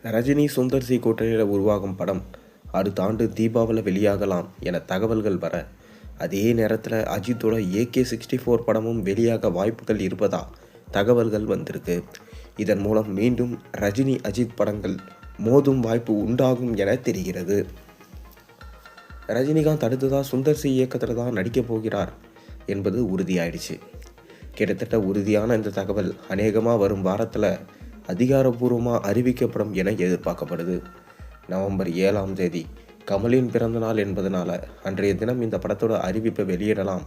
Rajini Sundar C கூட்டணியில் உருவாகும் படம் அடுத்த ஆண்டு தீபாவளி வெளியாகலாம் என தகவல்கள் வர, அதே நேரத்தில் அஜித்தோட AK-64 படமும் வெளியாக வாய்ப்புகள் இருப்பதா தகவல்கள் வந்திருக்கு. இதன் மூலம் மீண்டும் ரஜினி அஜித் படங்கள் மோதும் வாய்ப்பு உண்டாகும் என தெரிகிறது. ரஜினிகாந்த் அடுத்ததாக சுந்தர் சி இயக்கத்தில் தான் நடிக்கப் போகிறார் என்பது உறுதியாயிடுச்சு. கிட்டத்தட்ட உறுதியான இந்த தகவல் அநேகமாக வரும் வாரத்தில் அதிகாரப்பூர்வமாக அறிவிக்கப்படும் என எதிர்பார்க்கப்படுது. நவம்பர் 7ஆம் தேதி கமலின் பிறந்தநாள் என்பதனால அன்றைய தினம் இந்த படத்தோட அறிவிப்பை வெளியிடலாம்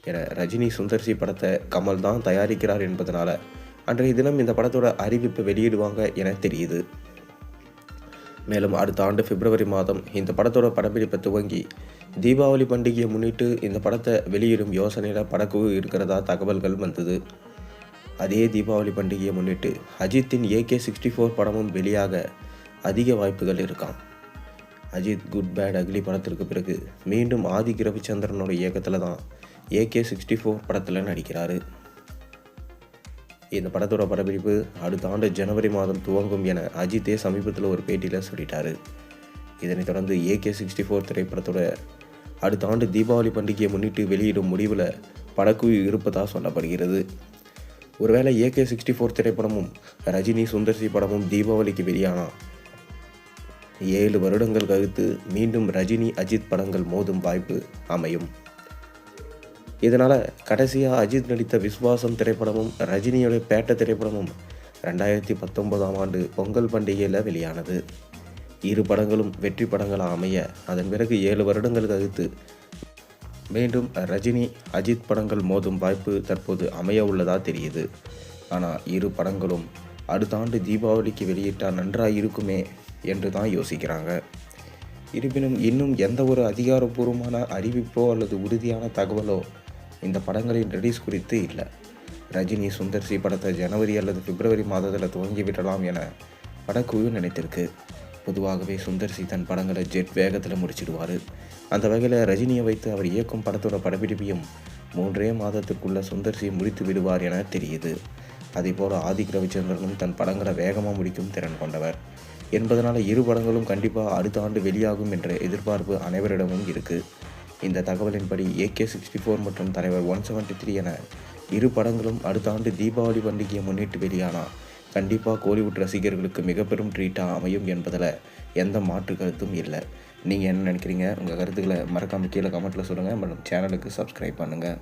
என ரஜினி சுந்தர் சி படத்தை கமல் தான் தயாரிக்கிறார் என்பதனால அன்றைய தினம் இந்த படத்தோட அறிவிப்பை வெளியிடுவாங்க என தெரியுது. மேலும் அடுத்த ஆண்டு பிப்ரவரி மாதம் இந்த படத்தோட படப்பிடிப்பை துவங்கி தீபாவளி பண்டிகையை முன்னிட்டு இந்த படத்தை வெளியிடும் யோசனையில் படக்குழு இருக்கிறதா தகவல்கள் வந்தது. அதே தீபாவளி பண்டிகையை முன்னிட்டு அஜித்தின் AK-64 படமும் வெளியாக அதிக வாய்ப்புகள் இருக்காம். அஜித் குட் பேட் அக்லி படத்திற்கு பிறகு மீண்டும் ஆதிக் ரவிச்சந்திரனோட இயக்கத்தில் தான் AK-64 படத்தில் நடிக்கிறாரு. இந்த படத்தோட படப்பிடிப்பு அடுத்த ஆண்டு ஜனவரி மாதம் துவங்கும் என அஜித்தே சமீபத்தில் ஒரு பேட்டியில் சொல்லிட்டாரு. இதனைத் தொடர்ந்து AK-64 திரைப்படத்தோட அடுத்த ஆண்டு தீபாவளி பண்டிகையை முன்னிட்டு வெளியிடும் முடிவில் படக்குழு இருப்பதாக சொல்லப்படுகிறது. ஒருவேளை AK-64 திரைப்படமும் ரஜினி சுந்தர் சி படமும் தீபாவளிக்கு வெளியானா 7 வருடங்கள் கழித்து மீண்டும் ரஜினி அஜித் படங்கள் மோதும் வாய்ப்பு அமையும். இதனால் கடைசியாக அஜித் நடித்த விஸ்வாசம் திரைப்படமும் ரஜினியோட பேட்ட திரைப்படமும் 2019ஆம் ஆண்டு பொங்கல் பண்டிகையில் வெளியானது. இரு படங்களும் வெற்றி படங்களாக அமைய அதன் பிறகு 7 வருடங்கள் கழித்து மீண்டும் ரஜினி அஜித் படங்கள் மோதும் வாய்ப்பு தற்போது அமைய உள்ளதா தெரியுது. ஆனால் இரு படங்களும் அடுத்த ஆண்டு தீபாவளிக்கு வெளியிட்டால் நன்றாக இருக்குமே என்று தான் யோசிக்கிறாங்க. இருப்பினும் இன்னும் எந்த ஒரு அதிகாரப்பூர்வமான அறிவிப்போ அல்லது உறுதியான தகவலோ இந்த படங்களின் ரிலீஸ் குறித்து இல்லை. ரஜினி சுந்தர் சி படத்தை ஜனவரி அல்லது பிப்ரவரி மாதத்தில் துவங்கிவிடலாம் என படக்குழு நினைத்திருக்கு. பொதுவாகவே சுந்தர் சி தன் படங்களை ஜெட் வேகத்தில் முடிச்சிடுவார். அந்த வகையில் ரஜினியை வைத்து அவர் இயக்கும் படத்தோட படப்பிடிப்பையும் 3 மாதத்துக்குள்ளே சுந்தர் சி முடித்து விடுவார் என தெரியுது. அதேபோல் ஆதிக் ரவிச்சந்திரனும் தன் படங்களை வேகமாக முடிக்கும் திறன் கொண்டவர் என்பதனால் இரு படங்களும் கண்டிப்பாக அடுத்த ஆண்டு வெளியாகும் என்ற எதிர்பார்ப்பு அனைவரிடமும் இருக்குது. இந்த தகவலின்படி AK-64 மற்றும் தலைவர் 173 என இரு படங்களும் அடுத்த ஆண்டு தீபாவளி பண்டிகையை முன்னிட்டு வெளியானால் கண்டிப்பாக கோலிவுட் ரசிகர்களுக்கு மிக பெரும் ட்ரீட்டாக அமையும் என்பதில் எந்த மாற்று கருத்தும் இல்லை. நீங்கள் என்ன நினைக்கிறீங்க? உங்கள் கருத்துக்களை மறக்காமல் கீழே கமெண்ட்டில் சொல்லுங்கள். மற்றும் சேனலுக்கு சப்ஸ்கிரைப் பண்ணுங்கள்.